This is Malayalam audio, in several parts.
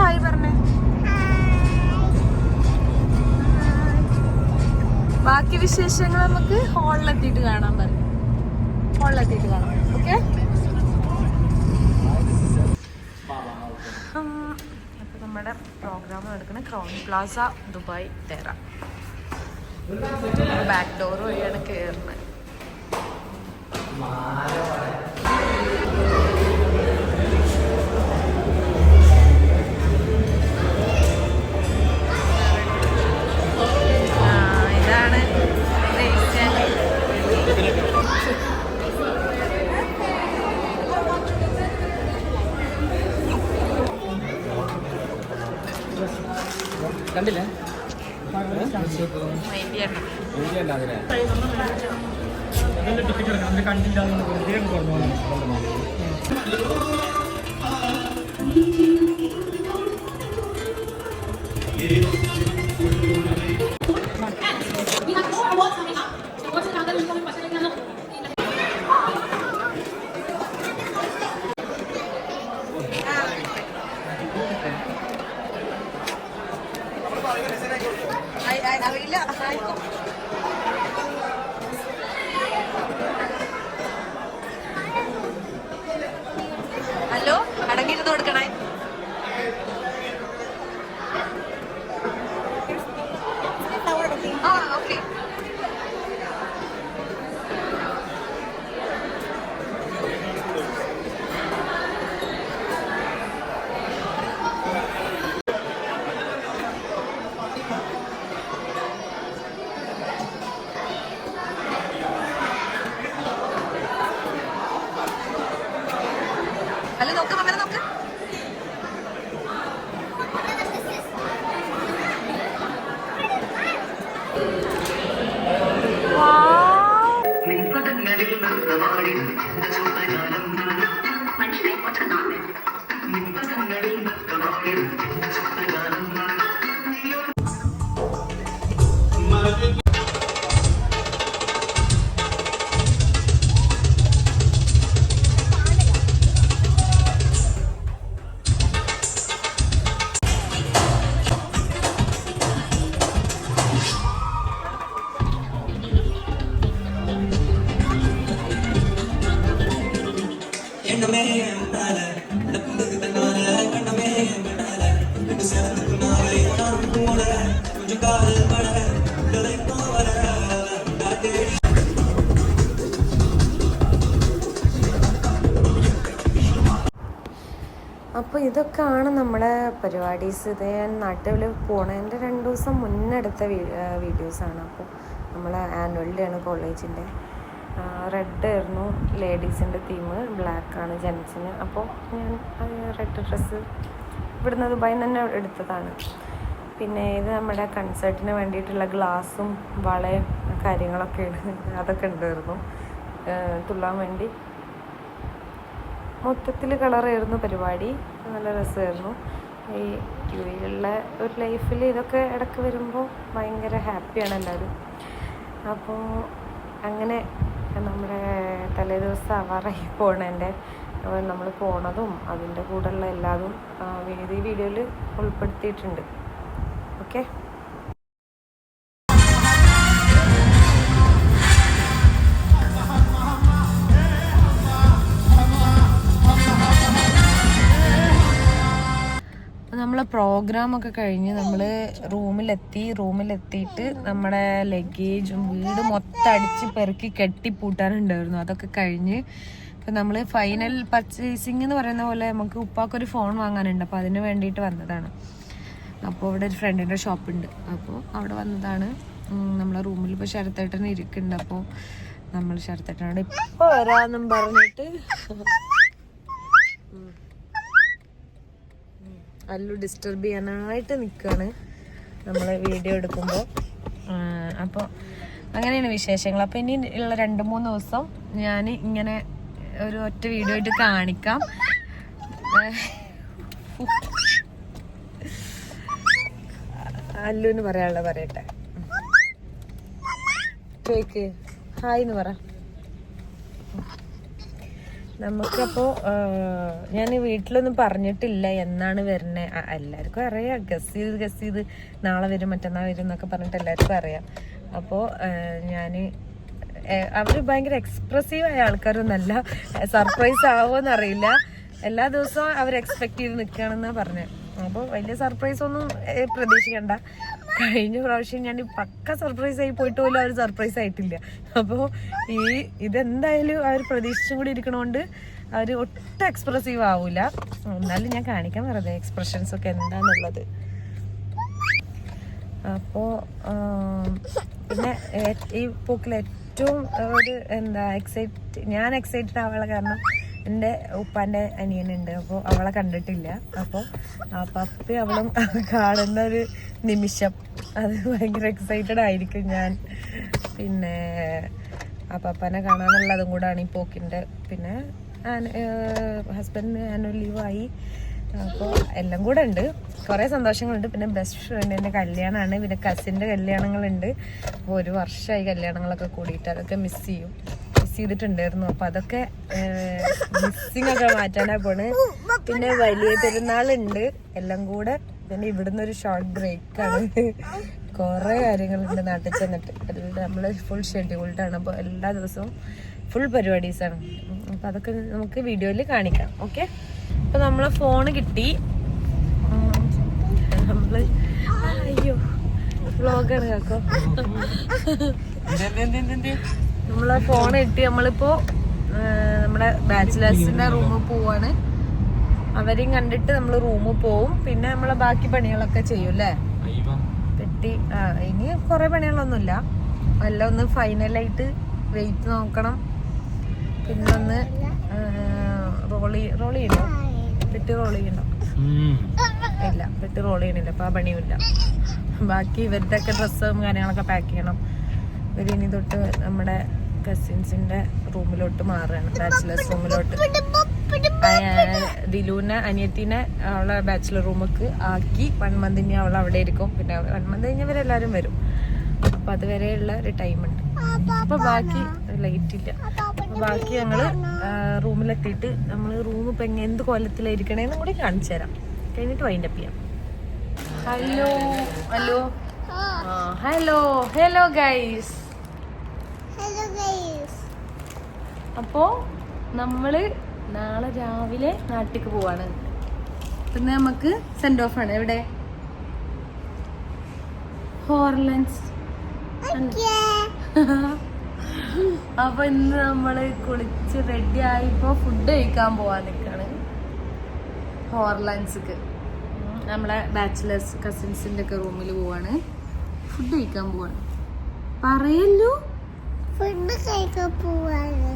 ഹായ് പറഞ്ഞേ. ബാക്കി വിശേഷങ്ങൾ നമുക്ക് ഹോളിലെത്തിയിട്ട് കാണാൻ പറയും. ഹോളിലെത്തിയിട്ട് കാണാം. ഓക്കെ. അപ്പൊ നമ്മുടെ പ്രോഗ്രാം നടക്കുന്ന Crowne Plaza Dubai Deira. Back door വഴിയാണ് കയറുന്നത്. ഇതാണ് കണ്ടില്ലേ? അറിയില്ല. ഹലോ, അടങ്ങിയിരുന്ന് കൊടുക്കണേ. ആ ഓക്കെ. അല്ല നോക്ക് മകനെ നോക്ക്. അപ്പോൾ ഇതൊക്കെയാണ് നമ്മളെ പരിപാടീസ്. ഇത് ഞാൻ നാട്ടിൽ പോണതിൻ്റെ 2 ദിവസം മുന്നെടുത്ത വീഡിയോസാണ്. അപ്പോൾ നമ്മൾ ആനുവൽ ഡേ ആണ് കോളേജിൻ്റെ. റെഡ് ആയിരുന്നു ലേഡീസിൻ്റെ തീം, ബ്ലാക്കാണ് ജെൻസിന്. അപ്പോൾ ഞാൻ റെഡ് ഡ്രസ്സ് ഇവിടുന്ന് ദുബായിൽ തന്നെ എടുത്തതാണ്. പിന്നെ ഇത് നമ്മുടെ കൺസേർട്ടിന് വേണ്ടിയിട്ടുള്ള ഗ്ലാസും വളയും കാര്യങ്ങളൊക്കെയാണ്. അതൊക്കെ ഉണ്ടായിരുന്നു തുള്ളാൻ വേണ്ടി. മൊത്തത്തിൽ കളറായിരുന്നു പരിപാടി. നല്ല രസമായിരുന്നു. ഈ യുഎയിലുള്ള ഒരു ലൈഫിൽ ഇതൊക്കെ ഇടയ്ക്ക് വരുമ്പോൾ ഭയങ്കര ഹാപ്പിയാണ് എല്ലാവരും. അപ്പോൾ അങ്ങനെ നമ്മുടെ തലേദിവസം ആവാറായി പോണേൻ്റെ. നമ്മൾ പോണതും അതിൻ്റെ കൂടെയുള്ള എല്ലാതും ഈ വീഡിയോയിൽ ഉൾപ്പെടുത്തിയിട്ടുണ്ട്. ഓക്കെ. നമ്മളെ പ്രോഗ്രാമൊക്കെ കഴിഞ്ഞ് നമ്മൾ റൂമിലെത്തിയിട്ട് നമ്മുടെ ലഗേജും വീട് മൊത്തം അടിച്ച് പെറുക്കി കെട്ടിപ്പൂട്ടാനുണ്ടായിരുന്നു. അതൊക്കെ കഴിഞ്ഞ് ഇപ്പം നമ്മൾ ഫൈനൽ പർച്ചേസിങ് എന്ന് പറയുന്ന പോലെ നമുക്ക് ഉപ്പാക്കൊരു ഫോൺ വാങ്ങാനുണ്ട്. അപ്പോൾ അതിന് വേണ്ടിയിട്ട് വന്നതാണ്. അപ്പോൾ ഇവിടെ ഒരു ഫ്രണ്ടിൻ്റെ ഷോപ്പുണ്ട്. അപ്പോൾ അവിടെ വന്നതാണ്. നമ്മളെ റൂമിൽ ഇപ്പോൾ ശരത്തേട്ടൻ ഇരിക്കുന്നുണ്ട്. അപ്പോൾ നമ്മൾ ശരത്തേട്ടനോട് ഇപ്പോൾ വരാമെന്നും പറഞ്ഞിട്ട് അല്ലു ഡിസ്റ്റർബ് ചെയ്യാനായിട്ട് നിൽക്കുകയാണ് നമ്മൾ വീഡിയോ എടുക്കുമ്പോൾ. അപ്പോൾ അങ്ങനെയാണ് വിശേഷങ്ങൾ. അപ്പോൾ ഇനി ഉള്ള 2-3 ദിവസം ഞാൻ ഇങ്ങനെ ഒരു ഒറ്റ വീഡിയോ ആയിട്ട് കാണിക്കാം. അല്ലുവിന് പറയാനുള്ള പറയട്ടെ. കേക്ക് ഹായ് എന്ന് പറ. നമുക്കപ്പോൾ ഞാൻ വീട്ടിലൊന്നും പറഞ്ഞിട്ടില്ല എന്നാണ് വരുന്നത്. എല്ലാവർക്കും അറിയാം, ഗസ് ചെയ്ത് നാളെ വരും മറ്റന്നാൾ വരും എന്നൊക്കെ പറഞ്ഞിട്ട് എല്ലാവർക്കും അറിയാം. അപ്പോൾ ഞാൻ അവർ ഭയങ്കര എക്സ്പ്രസീവായ ആൾക്കാരൊന്നല്ല. സർപ്രൈസ് ആവുമോയെന്ന് അറിയില്ല. എല്ലാ ദിവസവും അവർ എക്സ്പെക്ട് ചെയ്ത് നിൽക്കുകയാണെന്നാണ് പറഞ്ഞത്. അപ്പോൾ വലിയ സർപ്രൈസ് ഒന്നും പ്രതീക്ഷിക്കണ്ട. കഴിഞ്ഞ പ്രാവശ്യം ഞാൻ പക്ക സർപ്രൈസ് ആയി പോയിട്ട് പോലും അവർ സർപ്രൈസ് ആയിട്ടില്ല. അപ്പോൾ ഇതെന്തായാലും അവർ പ്രതീക്ഷിച്ചും കൂടി ഇരിക്കണോണ്ട് അവർ ഒട്ടും എക്സ്പ്രസീവ് ആവൂല. എന്നാലും ഞാൻ കാണിക്കാൻ വെറുതെ എക്സ്പ്രഷൻസ് ഒക്കെ എന്താന്നുള്ളത്. അപ്പോൾ പിന്നെ ഈ പോക്കിൽ ഏറ്റവും ഒരു ഞാൻ എക്സൈറ്റഡ് ആവാനുള്ള കാരണം എൻ്റെ ഉപ്പാൻ്റെ അനിയനുണ്ട്. അപ്പോൾ അവളെ കണ്ടിട്ടില്ല. അപ്പോൾ ആ പപ്പി അവളും കാണുന്ന ഒരു നിമിഷം അത് ഭയങ്കര എക്സൈറ്റഡ് ആയിരിക്കും ഞാൻ. പിന്നെ ആ പപ്പാനെ കാണാനുള്ളതും കൂടാണ് ഈ പോക്കിൻ്റെ. പിന്നെ ഹസ്ബൻഡിന് ആനുവൽ ലീവായി. അപ്പോൾ എല്ലാം കൂടെ ഉണ്ട്, കുറേ സന്തോഷങ്ങളുണ്ട്. പിന്നെ ബെസ്റ്റ് ഫ്രണ്ടിൻ്റെ കല്യാണമാണ്, പിന്നെ കസിൻ്റെ കല്യാണങ്ങളുണ്ട്. അപ്പോൾ 1 വർഷമായി കല്യാണങ്ങളൊക്കെ കൂടിയിട്ട്. അതൊക്കെ മിസ് ചെയ്തിട്ടുണ്ടായിരുന്നു. അപ്പോൾ അതൊക്കെ മിസ്സിങ് ഒക്കെ മാറ്റാനാണ് പോണ്. പിന്നെ വലിയ പെരുന്നാളുണ്ട്, എല്ലാം കൂടെ. പിന്നെ ഇവിടുന്ന് ഒരു ഷോർട്ട് ബ്രേക്കാണ്. കുറേ കാര്യങ്ങളുണ്ട് നാട്ടിൽ ചെന്നിട്ട്. നമ്മൾ ഫുൾ ഷെഡ്യൂൾഡാണ്. അപ്പോൾ എല്ലാ ദിവസവും ഫുൾ പരിപാടീസാണ്. അപ്പോൾ അതൊക്കെ നമുക്ക് വീഡിയോയിൽ കാണിക്കാം. ഓക്കെ, അപ്പോൾ നമ്മളെ ഫോണ് കിട്ടി. നമ്മള് അയ്യോ വ്ളോഗാണ് കേട്ടോ. നമ്മളെ ഫോൺ കിട്ടി. നമ്മളിപ്പോ നമ്മുടെ ബാച്ചിലേഴ്സിന്റെ റൂമിൽ പോവാണ്. അവരെയും കണ്ടിട്ട് നമ്മൾ റൂമിൽ പോവും. പിന്നെ നമ്മളെ ബാക്കി പണികളൊക്കെ ചെയ്യും അല്ലേ. പെട്ടി ഇനി കുറെ പണികളൊന്നുമില്ല. എല്ലാം ഒന്ന് ഫൈനലായിട്ട് വെയിറ്റ് നോക്കണം. പിന്നെ ഒന്ന് റോൾ ചെയ്യണോ, പെട്ടി റോൾ ചെയ്യണോ? ഇല്ല, പെട്ടി റോൾ ചെയ്യണില്ല. അപ്പൊ ആ പണിയുമില്ല. ബാക്കി ഇവരുടെ ഒക്കെ ഡ്രസ്സും കാര്യങ്ങളൊക്കെ പാക്ക് ചെയ്യണം. ഇവരിനി തൊട്ട് നമ്മുടെ കസിൻസിന്റെ റൂമിലോട്ട് മാറുകയാണ്, ബാച്ചിലേഴ്സ് റൂമിലോട്ട്. ദിലുവിനെ അനിയത്തിനെ അവളെ ബാച്ചിലർ റൂമിലേക്ക് ആക്കി 1 മന്ത് ഇനി അവൾ അവിടെ ഇരിക്കും. പിന്നെ 1 മന്ത് കഴിഞ്ഞവരെല്ലാരും വരും. അപ്പൊ അതുവരെയുള്ള ഒരു ടൈമുണ്ട്. അപ്പൊ ബാക്കി ലൈറ്റ് ഇല്ല. ബാക്കി ഞങ്ങള് റൂമിലെത്തിയിട്ട് നമ്മൾ റൂം ഇപ്പൊ എന്ത് കൊല്ലത്തിലായിരിക്കണേന്നും കൂടി കാണിച്ചു തരാം. കഴിഞ്ഞിട്ട് വൈൻഡപ്പ് ചെയ്യാം. Hello hello hello guys. അപ്പോ നമ്മള് നാളെ രാവിലെ നാട്ടിലേക്ക് പോവാണ്. പിന്നെ നമുക്ക് സെൻഡ് ഓഫ് ആണ്. എവിടെ? ഹോർലൻഡ്സ്. അപ്പൊ ഇന്ന് നമ്മള് കുളിച്ച് റെഡി ആയിപ്പോ ഫുഡ് കഴിക്കാൻ പോവാൻ നിൽക്കാണ് ഹോർലൻഡ്സ്ക്ക്. നമ്മളെ ബാച്ചിലേഴ്സ് കസിൻസിന്റെ ഒക്കെ റൂമിൽ പോവാണ്. ഫുഡ് കഴിക്കാൻ പോവാണ്. പറയല്ലോ, ഫുഡ് കഴിക്കാൻ പോവാണ്.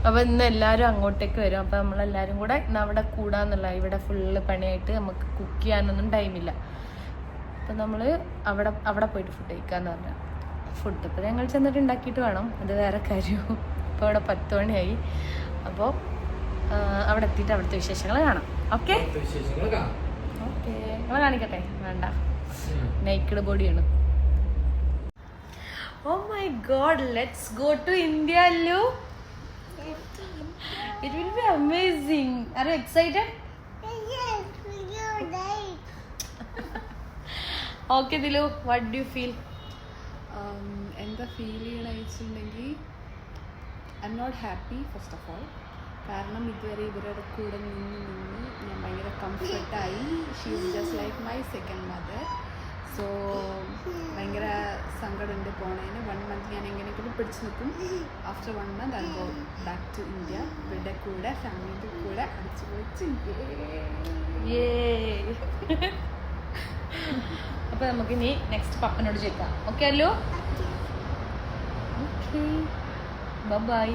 അപ്പൊ ഇന്ന് എല്ലാരും അങ്ങോട്ടേക്ക് വരും. അപ്പൊ നമ്മളെല്ലാരും കൂടെ ഇന്ന് അവിടെ കൂടാന്നുള്ള. ഇവിടെ ഫുള്ള് പണിയായിട്ട് നമുക്ക് കുക്ക് ചെയ്യാനൊന്നും ടൈമില്ല. അപ്പൊ നമ്മള് അവിടെ പോയിട്ട് ഫുഡ് കഴിക്കാന്ന് പറഞ്ഞ. ഫുഡ് ഇപ്പൊ ഞങ്ങൾ ചെന്നിട്ട് ഉണ്ടാക്കിയിട്ട് വേണം, അത് വേറെ കാര്യവും. ഇപ്പൊ അവിടെ 10 മണിയായി. അപ്പോൾ അവിടെ എത്തിയിട്ട് അവിടുത്തെ വിശേഷങ്ങൾ കാണാം. ഓക്കെ ഓക്കെ, നിങ്ങൾ കാണിക്കട്ടെ? വേണ്ട, നേക്കഡ് ബോഡിയാണ്. Oh my god, let's go to India. Allu, it will be amazing. Are you excited? Yes, we are right. Okay Dilu, what do you feel? എന്താ ഫീൽ ചെയ്യണമെന്നുവെച്ചിട്ടുണ്ടെങ്കിൽ I am not happy first of all. കാരണം ഇതുവരെ ഇവരുടെ കൂടെ നിന്ന് ഞാൻ ഭയങ്കര കംഫർട്ടായി. She is just like my second mother. So ഭയങ്കര സങ്കടമുണ്ട് പോണേന്. 1 മന്ത് ഞാൻ എങ്ങനെയെങ്കിലും പിടിച്ചു നിൽക്കും. After 1 month I go back to India. ഇവരുടെ കൂടെ ഫാമിലിൻ്റെ കൂടെ അടിച്ചു പൊളിച്ച്. അപ്പൊ നമുക്ക് ഇനി നെക്സ്റ്റ് പപ്പനോട് ചോദിക്കാം. ഓക്കെ അല്ലോ? Okay, bye bye.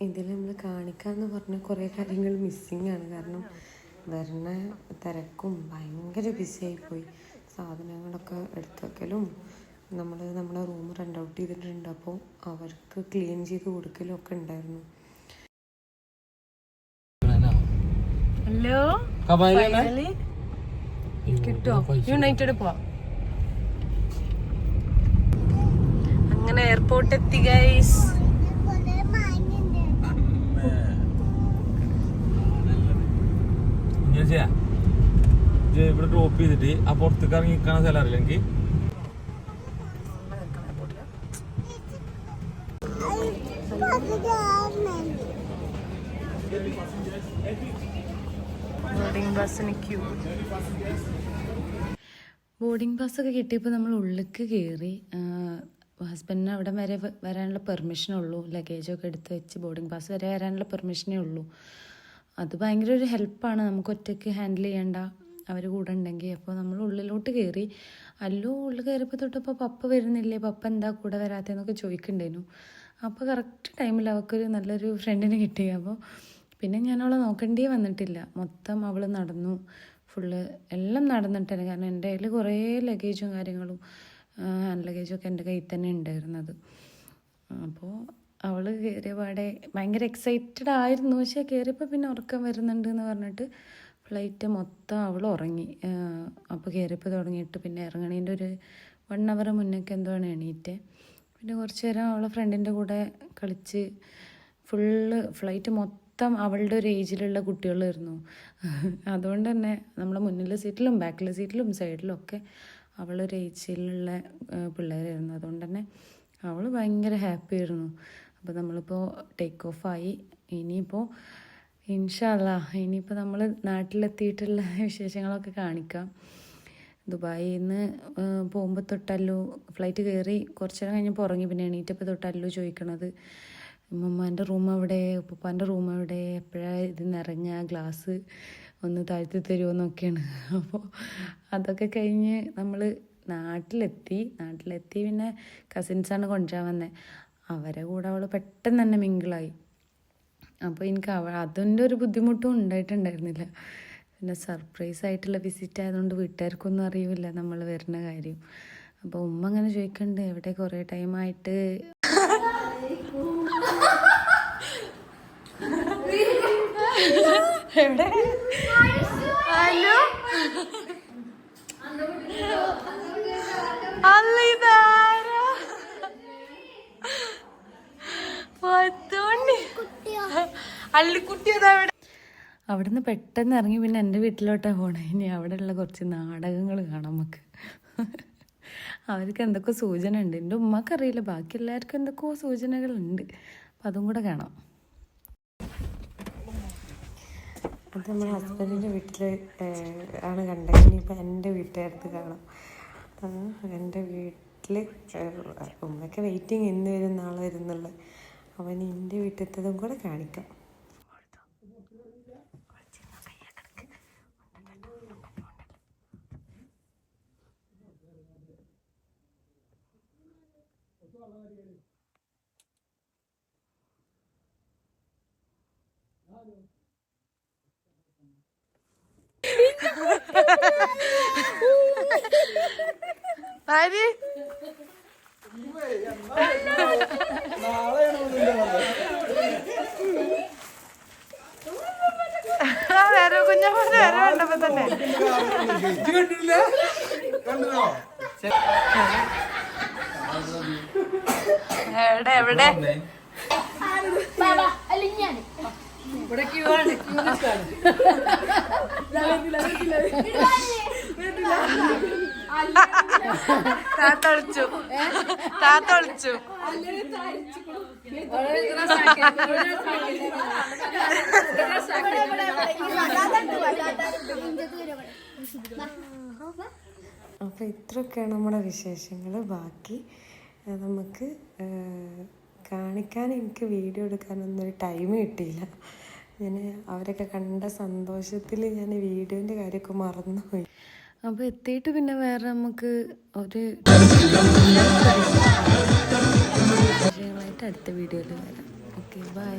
ഇതിൽ നമ്മൾ കാണിക്കാന്ന് പറഞ്ഞ കുറേ കാര്യങ്ങൾ മിസ്സിങ് ആണ്. കാരണം വരുന്ന തിരക്കും ഭയങ്കര ബിസി ആയിപ്പോയി. സാധനങ്ങളൊക്കെ എടുത്തു വെക്കലും നമ്മളെ റൂം റെൻ്റ് ഔട്ട് ചെയ്തിട്ടുണ്ട്. അപ്പോൾ അവർക്ക് ക്ലീൻ ചെയ്ത് കൊടുക്കലും ഒക്കെ ഉണ്ടായിരുന്നു. ഹലോ, കിട്ടോ? യുണൈറ്റഡ് പോവാം. അങ്ങനെ എയർപോർട്ട് എത്തി ഗൈസ്. ഇവിടെ ഡ്രോപ്പ് ചെയ്തിട്ട് ആ പുറത്തേക്ക് ഇറങ്ങി നിൽക്കണ സ്ഥലം അറിയില്ലെങ്കിൽ ബോർഡിംഗ് പാസ്സൊക്കെ കിട്ടിയപ്പോൾ നമ്മൾ ഉള്ളിലേക്ക് കയറി. ഹസ്ബൻഡിന് അവിടെ വരെ വരാനുള്ള പെർമിഷനേ ഉള്ളൂ. ലഗേജൊക്കെ എടുത്ത് വെച്ച് ബോർഡിംഗ് പാസ് വരെ വരാനുള്ള പെർമിഷനേ ഉള്ളൂ. അത് ഭയങ്കര ഒരു ഹെൽപ്പാണ്, നമുക്ക് ഒറ്റയ്ക്ക് ഹാൻഡിൽ ചെയ്യണ്ട, അവർ കൂടെ ഉണ്ടെങ്കിൽ. അപ്പോൾ നമ്മൾ ഉള്ളിലോട്ട് കയറി. അല്ലോ ഉള്ളിൽ കയറിയപ്പോൾ തൊട്ടപ്പോൾ പപ്പ വരുന്നില്ലേ, പപ്പ എന്താ കൂടെ വരാത്തതെന്നൊക്കെ ചോദിക്കണ്ടായിരുന്നു. അപ്പോൾ കറക്റ്റ് ടൈമിൽ അവൾക്കൊരു നല്ലൊരു ഫ്രണ്ടിനെ കിട്ടി. അപ്പോൾ പിന്നെ ഞാൻ അവളെ നോക്കേണ്ടിയേ വന്നിട്ടില്ല. മൊത്തം അവൾ നടന്നു, ഫുള്ള് എല്ലാം നടന്നിട്ടാണ്. കാരണം എൻ്റെ കയ്യിൽ കുറേ ലഗേജും കാര്യങ്ങളും ഹാൻഡ് ലഗേജൊക്കെ എൻ്റെ കയ്യിൽ തന്നെ ഉണ്ടായിരുന്നത്. അപ്പോൾ അവൾ കയറിയ പാടെ ഭയങ്കര എക്സൈറ്റഡ് ആയിരുന്നു. പക്ഷേ കയറിയപ്പോൾ പിന്നെ ഉറക്കം വരുന്നുണ്ട് എന്ന് പറഞ്ഞിട്ട് ഫ്ലൈറ്റ് മൊത്തം അവൾ ഉറങ്ങി. അപ്പോൾ കയറിയപ്പോൾ തുടങ്ങിയിട്ട് പിന്നെ ഇറങ്ങണേൻ്റെ ഒരു 1 hour മുന്നൊക്കെ എന്താണ് എണീറ്റ്. പിന്നെ കുറച്ച് നേരം അവളെ ഫ്രണ്ടിൻ്റെ കൂടെ കളിച്ച് ഫുള്ള് ഫ്ലൈറ്റ് മൊത്തം അവളുടെ ഒരു ഏജിലുള്ള കുട്ടികളായിരുന്നു. അതുകൊണ്ട് തന്നെ നമ്മളെ മുന്നിലെ സീറ്റിലും ബാക്കിലെ സീറ്റിലും സൈഡിലും ഒക്കെ അവളൊരു ഏജിലുള്ള പിള്ളേരായിരുന്നു. അതുകൊണ്ട് തന്നെ അവൾ ഭയങ്കര ഹാപ്പി ആയിരുന്നു. അപ്പോൾ നമ്മളിപ്പോൾ ടേക്ക് ഓഫായി. ഇനിയിപ്പോൾ ഇൻഷാ അല്ലാ ഇനിയിപ്പോൾ നമ്മൾ നാട്ടിലെത്തിയിട്ടുള്ള വിശേഷങ്ങളൊക്കെ കാണിക്കാം. ദുബായിൽ നിന്ന് പോകുമ്പോൾ തൊട്ടല്ലു ഫ്ലൈറ്റ് കയറി കുറച്ച് നേരം കഴിഞ്ഞപ്പോൾ ഉറങ്ങി. പിന്നെ എണീറ്റപ്പോൾ തൊട്ടല്ലു ചോദിക്കണത് ഉമ്മൻ്റെ റൂം എവിടെ, ഉപ്പാൻ്റെ റൂം എവിടെ, എപ്പോഴാണ് ഇതിൽ ഇറങ്ങുക, ഗ്ലാസ് ഒന്ന് താഴ്ത്തി തരുമോയെന്നൊക്കെയാണ്. അപ്പോൾ അതൊക്കെ കഴിഞ്ഞ് നമ്മൾ നാട്ടിലെത്തി. പിന്നെ കസിൻസാണ് കൊണ്ടുവരാൻ വന്നത്. അവരെ കൂടെ അവൾ പെട്ടെന്ന് തന്നെ മിങ്കിളായി. അപ്പോൾ എനിക്ക് അതിൻ്റെ ഒരു ബുദ്ധിമുട്ടും ഉണ്ടായിട്ടുണ്ടായിരുന്നില്ല. പിന്നെ സർപ്രൈസ് ആയിട്ടുള്ള വിസിറ്റ് ആയതുകൊണ്ട് വീട്ടുകാർക്കൊന്നും അറിയില്ല നമ്മൾ വരുന്ന കാര്യം. അപ്പോൾ ഉമ്മ അങ്ങനെ ചോദിക്കുന്നുണ്ട് എവിടെ കുറേ ടൈമായിട്ട്. എവിടെ ഹലോ അല്ല ഇതാരാ അള്ളിക്കുട്ടി അതാ. അവിടുന്ന് പെട്ടെന്ന് ഇറങ്ങി പിന്നെ എൻ്റെ വീട്ടിലോട്ടാണ് പോണേ. ഇനി അവിടെയുള്ള കുറച്ച് നാടകങ്ങൾ കാണാം നമുക്ക്. അവർക്ക് എന്തൊക്കെ സൂചന ഉണ്ട്, എൻ്റെ ഉമ്മക്കറിയില്ല, ബാക്കി എല്ലാവർക്കും എന്തൊക്കെയോ സൂചനകളുണ്ട്. അപ്പം അതും കൂടെ കാണാം. അത് നമ്മൾ ഹസ്ബൻഡിൻ്റെ വീട്ടിൽ ആണ് കണ്ടത്. ഇനിയിപ്പോൾ എൻ്റെ വീട്ടുകാർക്ക് കാണാം. എൻ്റെ വീട്ടിൽ ഉമ്മയൊക്കെ വെയിറ്റിംഗ് എന്ന് വരും, നാളെ വരുന്നുള്ളത്. അവൻ എൻ്റെ വീട്ടിലത്തതും കൂടെ കാണിക്കാം. ആര് വേറെ കുഞ്ഞമ്മ വേറെ കണ്ടപ്പോ തന്നെ എവിടെ എവിടെ താത്തൊളിച്ചു അപ്പോൾ ഇത്രയൊക്കെയാണ് നമ്മുടെ വിശേഷങ്ങൾ. ബാക്കി നമുക്ക് കാണിക്കാൻ എനിക്ക് വീഡിയോ എടുക്കാനൊന്നൊരു ടൈം കിട്ടിയില്ല. ഞാൻ അവരൊക്കെ കണ്ട സന്തോഷത്തിൽ ഞാൻ വീഡിയോൻ്റെ കാര്യമൊക്കെ മറന്നുപോയി. അപ്പോൾ എത്തിയിട്ട് പിന്നെ വേറെ നമുക്ക് ഒരു വിഷയങ്ങളായിട്ട് അടുത്ത വീഡിയോയിൽ വരാം. Okay bye.